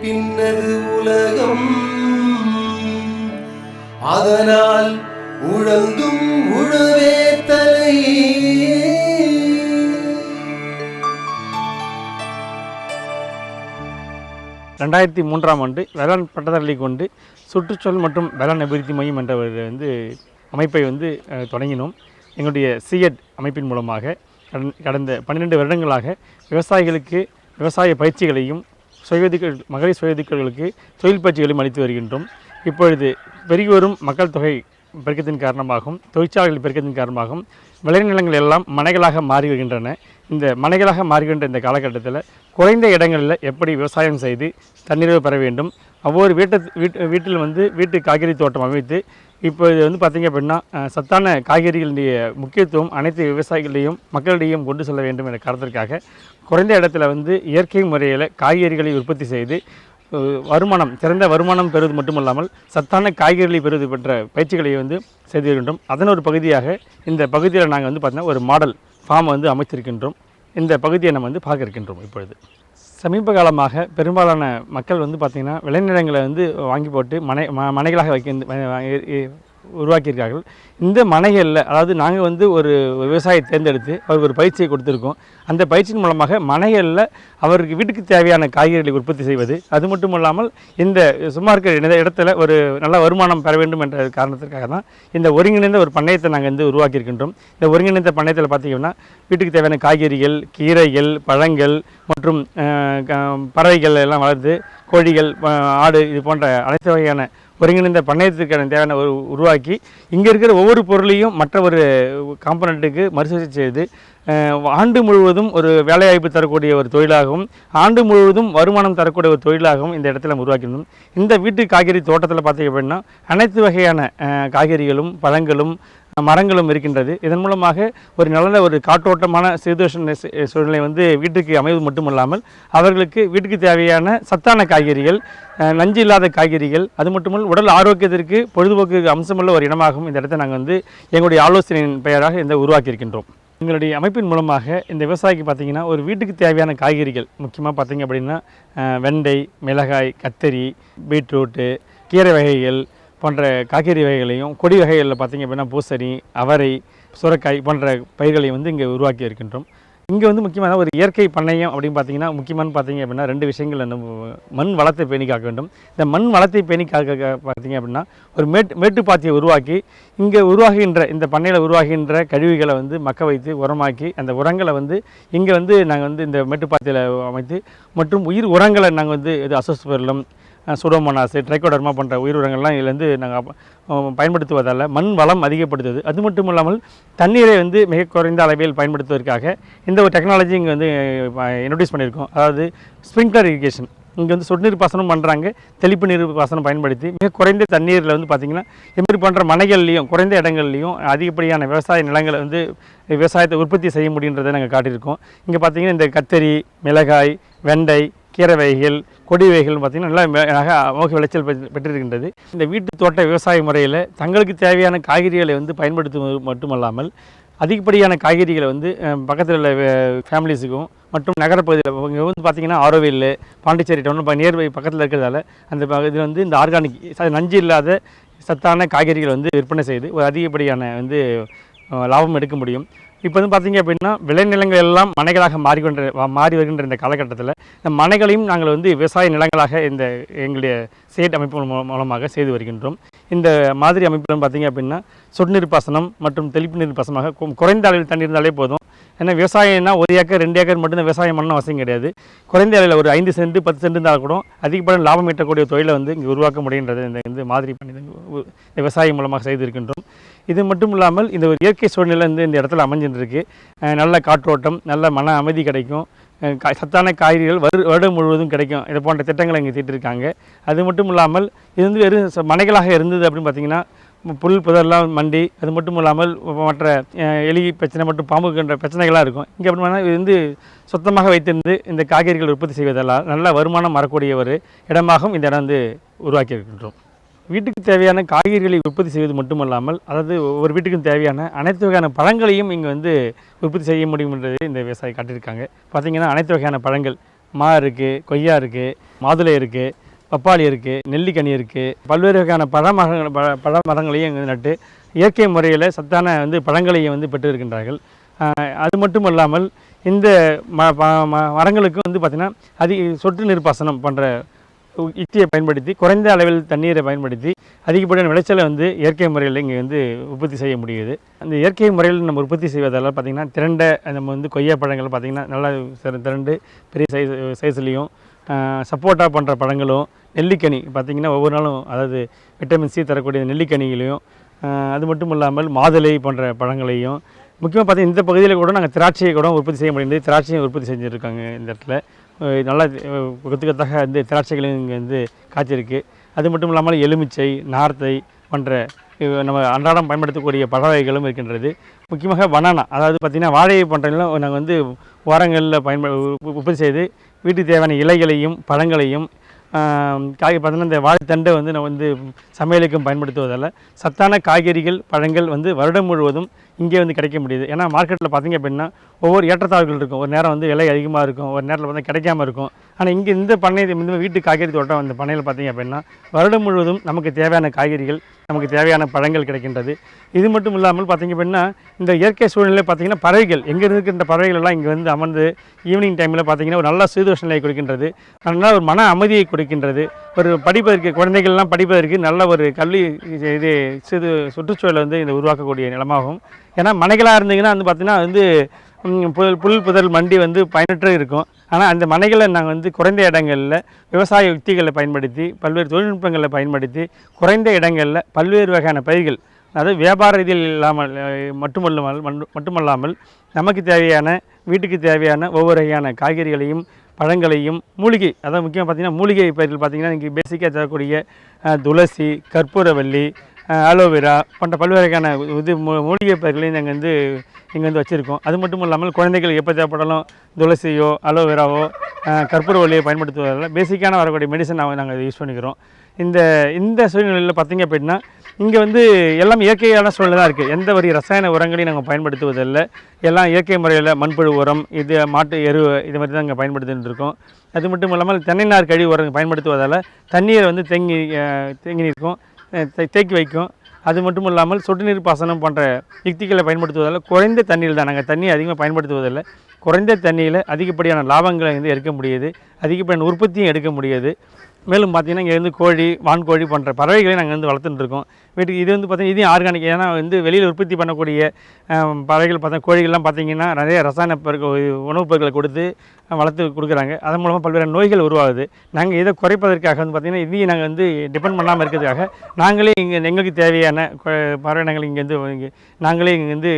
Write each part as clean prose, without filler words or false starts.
பின்னது உலகம், அதனால் உழந்தும் உழவே தலை. 2003ஆம் ஆண்டு வேளாண் பட்டதாரி கொண்டு சுற்றுச்சூழல் மற்றும் வேளாண் அபிவிருத்தி மையம் என்ற ஒரு அமைப்பை தொடங்கினோம். எங்களுடைய சிஎட் அமைப்பின் மூலமாக கடந்த 12 வருடங்களாக விவசாயிகளுக்கு விவசாய பயிற்சிகளையும் மகளிர் சுயதிகளுக்கு தொழில் பயிற்சிகளையும் அளித்து வருகின்றோம். இப்பொழுது பெருகி வரும் மக்கள் தொகை பெருக்கத்தின் காரணமாகவும் தொழிற்சாலைகள் பெருக்கத்தின் காரணமாகவும் விளைநிலங்கள் எல்லாம் மனைகளாக மாறி வருகின்றன. இந்த மனைகளாக மாறுகின்ற இந்த காலகட்டத்தில் குறைந்த இடங்களில் எப்படி விவசாயம் செய்து தன்னிறைவு பெற வேண்டும், ஒவ்வொரு வீட்டில் வீட்டு காய்கறி தோட்டம் அமைத்து இப்போ இது பார்த்திங்க அப்படின்னா சத்தான காய்கறிகளுடைய முக்கியத்துவம் அனைத்து விவசாயிகளையும் மக்களிடையும் கொண்டு செல்ல வேண்டும் என்ற காரணத்திற்காக குறைந்த இடத்துல இயற்கை முறையில் காய்கறிகளை உற்பத்தி செய்து சிறந்த வருமானம் பெறுவது மட்டுமல்லாமல் சத்தான காய்கறிகளை பெறுவது பெற்ற பயிற்சிகளை செய்து வருகின்றோம். அதன் ஒரு பகுதியாக இந்த பகுதியில் நாங்கள் பார்த்திங்கன்னா ஒரு மாடல் ஃபார்ம் அமைத்திருக்கின்றோம். இந்த பகுதியை நம்ம பார்க்க இருக்கின்றோம். இப்பொழுது சமீப காலமாக பெரும்பாலான மக்கள் பார்த்திங்கன்னா விளைநிலங்களை வாங்கி போட்டு மனைகளாக உருவாக்கியிருக்கார்கள். இந்த மனைகளில் அதாவது நாங்கள் ஒரு விவசாயியை தேர்ந்தெடுத்து அவருக்கு ஒரு பயிற்சியை கொடுத்துருக்கோம். அந்த பயிற்சியின் மூலமாக மனைகளில் அவருக்கு வீட்டுக்கு தேவையான காய்கறிகளை உற்பத்தி செய்வது, அது மட்டும் இல்லாமல் இந்த சும்மா இருக்கிற இடத்துல ஒரு நல்ல வருமானம் பெற வேண்டும் என்ற காரணத்திற்காக தான் இந்த ஒருங்கிணைந்த ஒரு பண்ணையத்தை நாங்கள் உருவாக்கியிருக்கின்றோம். இந்த ஒருங்கிணைந்த பண்ணையத்தில் பார்த்திங்கன்னா வீட்டுக்கு தேவையான காய்கறிகள், கீரைகள், பழங்கள் மற்றும் பறவைகள் எல்லாம் வளர்த்து கோழிகள், ஆடு இது போன்ற அனைத்து வகையான ஒருங்கிணைந்த பண்ணையத்திற்கான தேவையான உருவாக்கி இங்கே இருக்கிற ஒவ்வொரு பொருளையும் மற்ற ஒரு காம்பனண்ட்டுக்கு மறுசுழற்சி செய்து ஆண்டு முழுவதும் ஒரு வேலைவாய்ப்பு தரக்கூடிய ஒரு தொழிலாகவும் ஆண்டு முழுவதும் வருமானம் தரக்கூடிய ஒரு தொழிலாகவும் இந்த இடத்துல உருவாக்கியிருந்தோம். இந்த வீட்டு காய்கறி தோட்டத்தில் பார்த்திங்க அப்படின்னா அனைத்து வகையான காய்கறிகளும் பழங்களும் மரங்களும் இருக்கின்றது. இதன் மூலமாக ஒரு நல்ல ஒரு காற்றோட்டமான சீதோஷண சூழ்நிலை வீட்டுக்கு அமைவது மட்டுமல்லாமல் அவர்களுக்கு வீட்டுக்கு தேவையான சத்தான காய்கறிகள், நஞ்சு இல்லாத காய்கறிகள், அது மட்டுமல்ல உடல் ஆரோக்கியத்திற்கு பொழுதுபோக்கு அம்சமுள்ள ஒரு இடமாகவும் இந்த இடத்தை நாங்கள் எங்களுடைய ஆலோசனையின் பெயராக உருவாக்கியிருக்கின்றோம். எங்களுடைய அமைப்பின் மூலமாக இந்த விவசாயிக்கு பார்த்திங்கன்னா ஒரு வீட்டுக்கு தேவையான காய்கறிகள் முக்கியமாக பார்த்திங்க அப்படின்னா வெண்டை, மிளகாய், கத்தரி, பீட்ரூட்டு, கீரை வகைகள் போன்ற காய்கறி வகைகளையும் கொடி வகைகளில் பார்த்திங்க அப்படின்னா பூசணி, அவரை, சுரைக்காய் போன்ற பயிர்களையும் இங்கே உருவாக்கி இருக்கின்றோம். இங்கே முக்கியமான ஒரு இயற்கை பண்ணையம் அப்படின்னு பார்த்திங்கன்னா முக்கியமான பார்த்திங்க அப்படின்னா 2 விஷயங்கள் மண் வளத்தை பேணி காக்க வேண்டும். இந்த மண் வளத்தை பேணி காக்க பார்த்திங்க அப்படின்னா ஒரு மேட்டுப்பாத்தியை உருவாக்கி இங்கே உருவாகின்ற இந்த பண்ணையில் உருவாகின்ற கழிவுகளை மக்க வைத்து உரமாக்கி அந்த உரங்களை இங்கே நாங்கள் இந்த மேட்டுப்பாத்தியில் அமைத்து மற்றும் உயிர் உரங்களை நாங்கள் இது அசோஸ்பெர்லம், சூடோமோனாஸ், ட்ரைகோடர்மா போன்ற உயிர் உரங்கள்லாம் இதில் நாங்கள் பயன்படுத்துவதால் மண் வளம் அதிகப்படுத்துது. அது மட்டும் இல்லாமல் தண்ணீரை மிக குறைந்த அளவில் பயன்படுத்துவதற்காக இந்த ஒரு டெக்னாலஜி இங்கே இன்ட்ரோடியூஸ் பண்ணியிருக்கோம். அதாவது ஸ்ப்ரிங்க்லர் இரிகேஷன். இங்கே சொட்டு நீர் பாசனம் பண்ணுறாங்க. தெளிப்பு நீர் பாசனம் பயன்படுத்தி மிக குறைந்த தண்ணீரில் பார்த்திங்கன்னா இதுமாதிரி போன்ற மனைகள்லேயும் குறைந்த இடங்கள்லையும் அதிகப்படியான விவசாய நிலங்களை விவசாயத்தை உற்பத்தி செய்ய முடியுன்றதை நாங்கள் காட்டியிருக்கோம். இங்கே பார்த்திங்கன்னா இந்த கத்தரி, மிளகாய், வெண்டை, கீரை வகைகள், கொடி வகைகள் பார்த்திங்கன்னா நல்லா அமோக விளைச்சல் பெற்றிருக்கின்றது. இந்த வீட்டு தோட்ட விவசாய முறையில் தங்களுக்கு தேவையான காய்கறிகளை பயன்படுத்துவது மட்டுமல்லாமல் அதிகப்படியான காய்கறிகளை பக்கத்தில் உள்ள ஃபேமிலிஸுக்கும் மற்றும் நகரப்பகுதியில் இங்கே பார்த்திங்கன்னா ஆரோவில், பாண்டிச்சேரி டவுன் நியர்பை பக்கத்தில் இருக்கிறதால அந்த பகுதியில் இந்த ஆர்கானிக் நஞ்சு இல்லாத சத்தான காய்கறிகளை விற்பனை செய்து ஒரு அதிகப்படியான லாபம் எடுக்க முடியும். இப்போ பார்த்திங்க அப்படின்னா விளைநிலங்கள் எல்லாம் மனைகளாக மாறி வருகின்ற இந்த காலகட்டத்தில் இந்த மனைகளையும் நாங்கள் விவசாய நிலங்களாக இந்த எங்களுடைய சேட் அமைப்பு மூலமாக செய்து வருகின்றோம். இந்த மாதிரி அமைப்பில் பார்த்திங்க அப்படின்னா சொட்டு நீர் பாசனம் மற்றும் தெளிப்பு நீர் பாசனமாக குறைந்த அளவில் தண்ணி இருந்தாலே போதும். ஏன்னா விவசாயம்னா 1 ஏக்கர் 2 ஏக்கர் மட்டும்தான் விவசாயம் பண்ணணும் அவசியம் கிடையாது. குறைந்த அளவில் ஒரு 5 சென்ட் 10 சென்ட் இருந்தால் கூட அதிகப்படியான லாபம் ஈட்டக்கூடிய தொழிலை இங்கே உருவாக்க முடியுன்றது இந்த மாதிரி பண்ணி விவசாயம் மூலமாக செய்திருக்கின்றோம். இது மட்டும் இல்லாமல் இந்த ஒரு இயற்கை சூழ்நிலை இந்த இடத்துல அமைஞ்சிருக்கு. நல்ல காற்றோட்டம், நல்ல மன அமைதி கிடைக்கும், சத்தான காய்கறிகள் வருடம் முழுவதும் கிடைக்கும். இது போன்ற திட்டங்களை இங்கே தீட்டிருக்காங்க. அது மட்டும் இல்லாமல் இது வெறும் மனைகளாக இருந்தது அப்படின்னு பார்த்திங்கன்னா புல் புதரெல்லாம் மண்டி, அது மட்டும் இல்லாமல் மற்ற எலி பிரச்சனை மற்றும் பாம்புன்ற பிரச்சனைகளாக இருக்கும். இங்கே அப்படின்னா இது சுத்தமாக வைத்திருந்து இந்த காய்கறிகள் உற்பத்தி செய்வதெல்லாம் நல்ல வருமானம் வரக்கூடிய ஒரு இடமாகவும் இந்த இடம் உருவாக்கி இருக்கின்றோம். வீட்டுக்கு தேவையான காய்கறிகளை உற்பத்தி செய்வது மட்டுமல்லாமல் அதாவது ஒவ்வொரு வீட்டுக்கும் தேவையான அனைத்து வகையான பழங்களையும் இங்கே உற்பத்தி செய்ய முடியும் என்றது இந்த விவசாயி காட்டியிருக்காங்க. பார்த்திங்கன்னா அனைத்து வகையான பழங்கள் மா இருக்குது, கொய்யா இருக்குது, மாதுளை இருக்குது, பப்பாளி இருக்குது, நெல்லிக்கனி இருக்குது, பல்வேறு வகையான பழ மரங்களையும் இங்கே நட்டு இயற்கை முறையில் சத்தான பழங்களையும் பெற்று இருக்கின்றார்கள். அது மட்டும் இல்லாமல் இந்த மரங்களுக்கு பார்த்திங்கன்னா சொட்டு நீர் பாசனம் போன்ற யுக்தியை பயன்படுத்தி குறைந்த அளவில் தண்ணீரை பயன்படுத்தி அதிகப்படியான விளைச்சலை இயற்கை முறையில் இங்கே உற்பத்தி செய்ய முடியுது. அந்த இயற்கை முறையில் நம்ம உற்பத்தி செய்வதால் பார்த்திங்கன்னா திரண்ட நம்ம கொய்யா பழங்கள் பார்த்திங்கன்னா நல்லா திரண்டு பெரிய சைஸ்லேயும், சப்போட்டா போன்ற பழங்களும், நெல்லிக்கனி பார்த்திங்கன்னா ஒவ்வொரு நாளும் அதாவது விட்டமின் சி தரக்கூடிய நெல்லிக்கனிகளையும், அது மட்டும் இல்லாமல் மாதுளை போன்ற பழங்களையும், முக்கியமாக பார்த்திங்கன்னா இந்த பகுதியில் கூட நாங்கள் திராட்சையை கூட உற்பத்தி செய்ய முடியுது. திராட்சையும் உற்பத்தி செஞ்சுருக்காங்க இந்த இடத்துல. நல்லா கொத்துக்கத்தாக திராட்சைகளும் இங்கே காய்ச்சிருக்கு. அது மட்டும் இல்லாமல் எலுமிச்சை, நார்த்தை போன்ற நம்ம அன்றாடம் பயன்படுத்தக்கூடிய பழ வகைகளும் இருக்கின்றது. முக்கியமாக பனானா, அதாவது பார்த்திங்கன்னா வாழையை போன்றவங்களும் நாங்கள் ஓரங்களில் உற்பத்தி செய்து வீட்டுக்கு தேவையான இலைகளையும் பழங்களையும் பார்த்திங்கன்னா இந்த வாழைத்தண்டை நம்ம சமையலுக்கும் பயன்படுத்துவதால் சத்தான காய்கறிகள் பழங்கள் வருடம் முழுவதும் இங்கே கிடைக்க முடியுது. ஏன்னா மார்க்கெட்டில் பார்த்திங்க அப்படின்னா ஒவ்வொரு ஏற்றத்தாழ்வுகள் இருக்கும். ஒரு நேரம் விலை அதிகமாக இருக்கும், ஒரு நேரத்தில் கிடைக்காம இருக்கும். ஆனால் இங்கே இந்த பண்ணை இந்த வீட்டு காய்கறி தோட்டம் அந்த பண்ணையில் பார்த்திங்க அப்படின்னா வருடம் முழுவதும் நமக்கு தேவையான காய்கறிகள், நமக்கு தேவையான பழங்கள் கிடைக்கின்றது. இது மட்டும் இல்லாமல் பார்த்திங்க அப்படின்னா இந்த இயற்கை சூழ்நிலை பார்த்திங்கன்னா பறவைகள் எங்கே இருக்கின்ற பறவைகள் எல்லாம் இங்கே அமர்ந்து ஈவினிங் டைமில் பார்த்திங்கன்னா ஒரு நல்ல சீதோஷ நிலையை கொடுக்கின்றது. நல்ல ஒரு மன அமைதியை கொடுக்கின்றது. ஒரு படிப்பதற்கு குழந்தைகள்லாம் படிப்பதற்கு நல்ல ஒரு கல்வி இது சுற்றுச்சூழலை இந்த உருவாக்கக்கூடிய நிலமாகும். ஏன்னா மனைகளாக இருந்தீங்கன்னா பார்த்திங்கன்னா புல் புதல் மண்டி பயனற்ற இருக்கும். ஆனால் அந்த மனைகளை நாங்கள் குறைந்த இடங்களில் விவசாய யுக்திகளை பயன்படுத்தி பல்வேறு தொழில்நுட்பங்களை பயன்படுத்தி குறைந்த இடங்களில் பல்வேறு வகையான பயிர்கள், அதாவது வியாபார ரீதியில் இல்லாமல் மட்டுமல்லாமல் நமக்கு தேவையான வீட்டுக்கு தேவையான ஒவ்வொரு வகையான காய்கறிகளையும் பழங்களையும் மூலிகை, அதாவது முக்கியமாக பார்த்திங்கன்னா மூலிகை பயிர்கள் பார்த்திங்கன்னா இன்றைக்கி பேசிக்காக தரக்கூடிய துளசி, கற்பூரவல்லி, ஆலோவேரா போன்ற பல்வேறு வகையான மூலிகை பயிர்களையும் நாங்கள் இங்கே வச்சுருக்கோம். அது மட்டும் இல்லாமல் குழந்தைகள் எப்போ தேவைப்பட்டாலும் துளசியோ அலோவேராவோ கற்பூரவல்லியோ பயன்படுத்துவதால் பேசிக்கான வரக்கூடிய மெடிசன் நாங்கள் யூஸ் பண்ணிக்கிறோம். இந்த சூழ்நிலையில் பார்த்திங்க அப்படின்னா இங்கே எல்லாம் இயற்கையான சூழ்நிலை தான் இருக்குது. எந்த ஒரு ரசாயன உரங்களையும் நாங்கள் பயன்படுத்துவதில்லை. எல்லாம் இயற்கை முறையில் மண்புழு உரம், இது மாட்டு எரு, இது மாதிரி தான் நாங்கள் பயன்படுத்திட்டு இருக்கோம். அது மட்டும் இல்லாமல் தென்னை நார் கழிவு உரம் பயன்படுத்துவதால் தண்ணீரை தேங்கி நிற்கும், தேக்கி வைக்கும். அது மட்டும் இல்லாமல் சொட்டு நீர் பாசனம் போன்ற யுக்திகளை பயன்படுத்துவதால் குறைந்த தண்ணீர் தான், நாங்கள் தண்ணி அதிகமாக பயன்படுத்துவதில்லை. குறைந்த தண்ணியில் அதிகப்படியான லாபங்களை எடுக்க முடியுது, அதிகப்படியான உற்பத்தியும் எடுக்க முடியுது. மேலும் பார்த்திங்கன்னா இங்கே கோழி, வான்கோழி போன்ற பறவைகளையும் நாங்கள் வளர்த்துட்டு இருக்கோம் வீட்டுக்கு. இது பார்த்திங்கன்னா இதையும் ஆர்கானிக், ஏன்னா வெளியில் உற்பத்தி பண்ணக்கூடிய பறவைகள் கோழிகள்லாம் பார்த்திங்கன்னா நிறைய ரசாயன உணவுப் பொருட்களை கொடுத்து வளர்த்து கொடுக்குறாங்க. அதன் மூலமாக பல்வேறு நோய்கள் உருவாகுது. நாங்கள் இதை குறைப்பதற்கு பார்த்திங்கன்னா இதையும் நாங்கள் டிபெண்ட் பண்ணாமல் இருக்கிறதுக்காக நாங்களே இங்கே எங்களுக்கு தேவையான பறவை இனங்கள் இங்கே நாங்களே இங்கே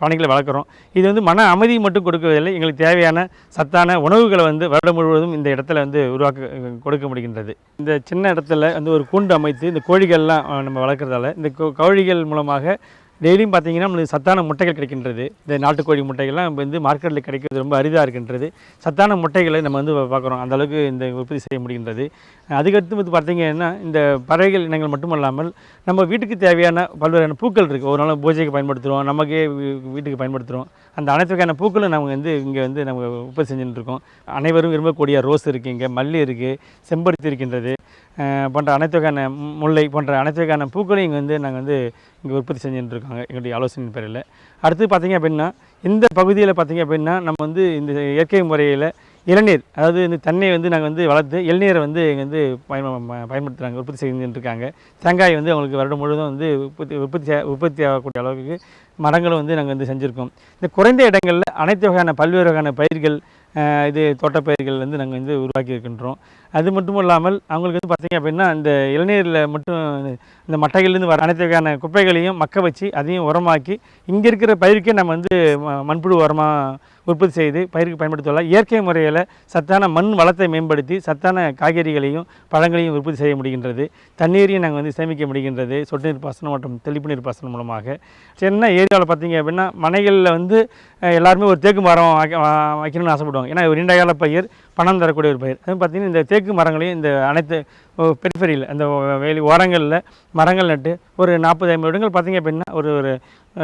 பறவைகளை வளர்க்குறோம். இது மன அமைதி மட்டும் கொடுக்கவில்லை, எங்களுக்கு தேவையான சத்தான உணவுகளை வருடம் முழுவதும் இந்த இடத்துல கொடுக்க முடிகின்றது. இந்த சின்ன இடத்துல ஒரு கூண்டு அமைத்து இந்த கோழிகள்லாம் நம்ம வளர்க்குறதால இந்த கோழிகள் மூலமாக டெய்லியும் பார்த்திங்கன்னா நம்மளுக்கு சத்தான முட்டைகள் கிடைக்கின்றது. இந்த நாட்டுக்கோழி முட்டைகள்லாம் மார்க்கெட்டில் கிடைக்கிறது ரொம்ப அரிதாக இருக்கின்றது. சத்தான முட்டைகளை நம்ம பார்க்குறோம், அந்தளவுக்கு இந்த உற்பத்தி செய்ய முடிகின்றது. அதுக்கடுத்து பார்த்திங்கன்னா இந்த பறவைகள் இனங்கள் மட்டுமல்லாமல் நம்ம வீட்டுக்கு தேவையான பல்வேறான பூக்கள் இருக்குது. ஒரு நாள் பூஜைக்கு பயன்படுத்துகிறோம், நமக்கே வீட்டுக்கு பயன்படுத்துகிறோம். அந்த அனைத்து வகையான பூக்களும் நம்ம இங்கே நம்ம உற்பத்தி செஞ்சுட்டு இருக்கோம். அனைவரும் விரும்பக்கூடிய ரோஸ் இருக்குது, இங்கே மல்லி இருக்குது, செம்பருத்தி இருக்கின்றது போன்ற அனைத்து வகையான முல்லை போன்ற அனைத்து வகையான பூக்களையும் இங்கே நாங்கள் இங்கே உற்பத்தி செஞ்சுட்டு இருக்காங்க எங்களுடைய ஆலோசனை பேரில். அடுத்து பார்த்திங்க அப்படின்னா இந்த பகுதியில் பார்த்திங்க அப்படின்னா நம்ம இந்த இயற்கை முறையில் இளநீர், அதாவது இந்த தண்ணியை நாங்கள் வளர்த்து இளநீரை இங்கே பயன்படுத்துகிறாங்க, உற்பத்தி செஞ்சுட்டு இருக்காங்க. தேங்காய் அவங்களுக்கு வருடம் முழுவதும் உற்பத்தி ஆகக்கூடிய அளவுக்கு மரங்களும் நாங்கள் செஞ்சுருக்கோம். இந்த குறைந்த இடங்களில் அனைத்து வகையான பல்வேறு வகையான பயிர்கள், இது தோட்டப்பயிர்கள் நாங்கள் உருவாக்கி இருக்கின்றோம். அது மட்டும் இல்லாமல் அவங்களுக்கு பார்த்திங்க அப்படின்னா இந்த இளநீரில் மட்டும் இந்த மட்டைகள்லேருந்து வர அனைத்து வகையான குப்பைகளையும் மக்க வச்சு அதையும் உரமாக்கி இங்கே இருக்கிற பயிருக்கே நம்ம மண்புழு உரமாக உற்பத்தி செய்து பயிருக்கு பயன்படுத்துவதால் இயற்கை முறையில் சத்தான மண் வளத்தை மேம்படுத்தி சத்தான காய்கறிகளையும் பழங்களையும் உற்பத்தி செய்ய முடிகின்றது. தண்ணீரையும் நாங்கள் சேமிக்க முடிகின்றது சொட்டு நீர் பாசனம் மற்றும் தெளிப்பு நீர் பாசனம் மூலமாக. சின்ன ஏரியாவில் பார்த்திங்க அப்படின்னா மனைகளில் எல்லாருமே ஒரு தேக்கு மரம் வைக்கணும்னு ஆசைப்படுவாங்க. ஏன்னா ஒரு நீண்ட கால பயிர் பணம் தரக்கூடிய ஒரு பயிர். அது பார்த்திங்கன்னா இந்த தேக்கு மரங்களையும் இந்த அனைத்து பெரிஃபெரியில் அந்த வேலி ஓரங்களில் மரங்கள் நட்டு ஒரு 40-50 இடங்கள் பார்த்திங்க அப்படின்னா ஒரு ஒரு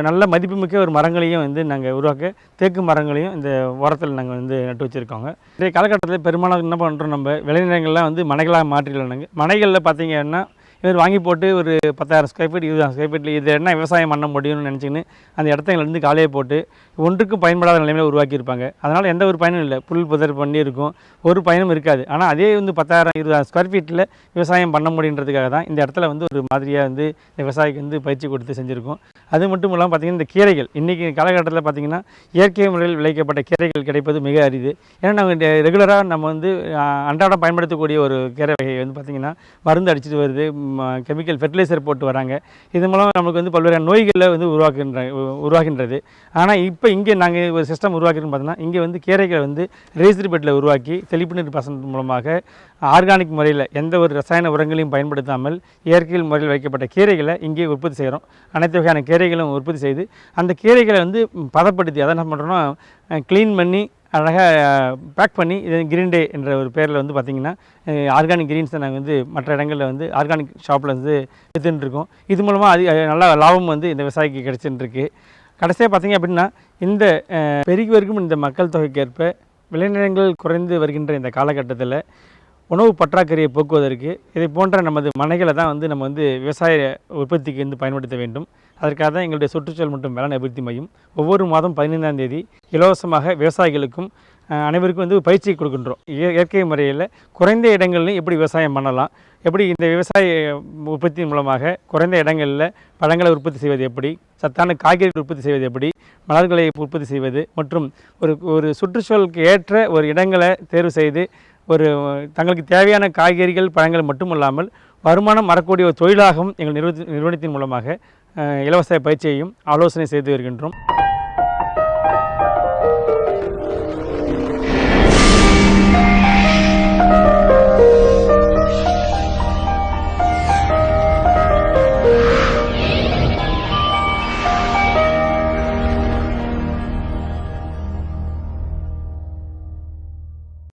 நல்ல மதிப்புமிக்க ஒரு மரங்களையும் வந்து நாங்கள் உருவாக்க தேக்கு மரங்களையும் இந்த ஓரத்தில் நாங்கள் வந்து நட்டு வச்சுருக்கோங்க. இன்றைய காலகட்டத்தில் பெரும்பாலும் என்ன பண்ணுறோம், நம்ம விளைநிலங்கள்லாம் வந்து மனைகளாக மாற்றிடலாங்க. மனைகளில் பார்த்திங்கன்னா இவர் வாங்கி போட்டு ஒரு 10,000 ஸ்கொயர் ஃபீட் 20,000 ஸ்கொயர் ஃபீட்டில் இது என்ன விவசாயம் பண்ண முடியும்னு நினச்சிக்கின்னு அந்த இடத்துலேருந்து காலையை போட்டு ஒன்றுக்கும் பயன்படாத நிலைமையில் உருவாக்கியிருப்பாங்க. அதனால் எந்த ஒரு பயனும் இல்லை, புல் புதர் பண்ணி இருக்கும், ஒரு பயனும் இருக்காது. ஆனால் அதே வந்து 10,000-20,000 ஸ்கொயர் ஃபீட்டில் விவசாயம் பண்ண முடியுன்றதுக்காக தான் இந்த இடத்துல வந்து ஒரு மாதிரியாக வந்து விவசாயிக்கு வந்து பயிற்சி கொடுத்து செஞ்சுருக்கோம். அது மட்டும் இல்லாமல் பார்த்திங்கன்னா இந்த கீரைகள் இன்றைக்கி காலகட்டத்தில் பார்த்திங்கன்னா இயற்கை முறையில் விளைக்கப்பட்ட கீரைகள் கிடைப்பது மிக அரிது. ஏன்னா நாங்கள் ரெகுலராக நம்ம வந்து அன்றாடம் பயன்படுத்தக்கூடிய ஒரு கீரை வகை வந்து பார்த்திங்கன்னா மருந்து அடிச்சுட்டு வருது, கெமிக்கல் ஃபெர்டிலைசர் போட்டு வராங்க. இது மூலம் நமக்கு வந்து பல்வேறு நோய்களை வந்து உருவாகின்றது. ஆனால் இப்போ இங்கே நாங்கள் ஒரு சிஸ்டம் உருவாக்கின்னு பார்த்தோன்னா இங்கே வந்து கீரைகளை வந்து ரேஸ்டு பெட்டில் உருவாக்கி தெளிப்பு நீர் பாசனத்தின் மூலமாக ஆர்கானிக் முறையில் எந்த ஒரு ரசாயன உரங்களையும் பயன்படுத்தாமல் இயற்கையில் முறையில் வைக்கப்பட்ட கீரைகளை இங்கே உற்பத்தி செய்கிறோம். அனைத்து வகையான கீரைகளும் உற்பத்தி செய்து அந்த கீரைகளை வந்து பதப்படுத்தி அதை என்ன பண்ணுறோன்னா க்ளீன் பண்ணி அழகாக பேக் பண்ணி இது கிரீன் டே என்ற ஒரு பேரில் வந்து பார்த்திங்கன்னா ஆர்கானிக் கிரீன்ஸை நாங்கள் வந்து மற்ற இடங்களில் வந்து ஆர்கானிக் ஷாப்பில் வந்து விற்றுருக்கோம். இது மூலமாக நல்ல லாபம் வந்து இந்த விவசாயிக்கு கிடைச்சிட்டுருக்கு. கடைசியாக பார்த்திங்க அப்படின்னா இந்த பெருகி வரைக்கும் இந்த மக்கள் தொகைக்கேற்ப விளைநிலங்கள் குறைந்து வருகின்ற இந்த காலகட்டத்தில் உணவு பற்றாக்குறையை போக்குவதற்கு இதை போன்ற நமது மனைகளை தான் வந்து நம்ம வந்து விவசாய உற்பத்திக்கு வந்து பயன்படுத்த வேண்டும். அதற்காக தான் எங்களுடைய சுற்றுச்சூழல் மற்றும் வேளாண் அபிவிருத்தி மையம் ஒவ்வொரு மாதம் 15ஆம் தேதி இலவசமாக விவசாயிகளுக்கும் அனைவருக்கும் வந்து பயிற்சி கொடுக்கின்றோம். இயற்கை முறையில் குறைந்த இடங்கள்லையும் எப்படி விவசாயம் பண்ணலாம், எப்படி இந்த விவசாய உற்பத்தி மூலமாக குறைந்த இடங்களில் பழங்களை உற்பத்தி செய்வது எப்படி, சத்தான காய்கறிகள் உற்பத்தி செய்வது எப்படி, மலர்களை உற்பத்தி செய்வது மற்றும் ஒரு சுற்றுச்சூழலுக்கு ஏற்ற ஒரு இடங்களை தேர்வு செய்து ஒரு தங்களுக்கு தேவையான காய்கறிகள் பழங்கள் மட்டுமல்லாமல் வருமானம் வரக்கூடிய ஒரு தொழிலாகவும் எங்கள் நிறுவனத்தின் மூலமாக இலவச பயிற்சியையும் ஆலோசனை செய்து வருகின்றோம்.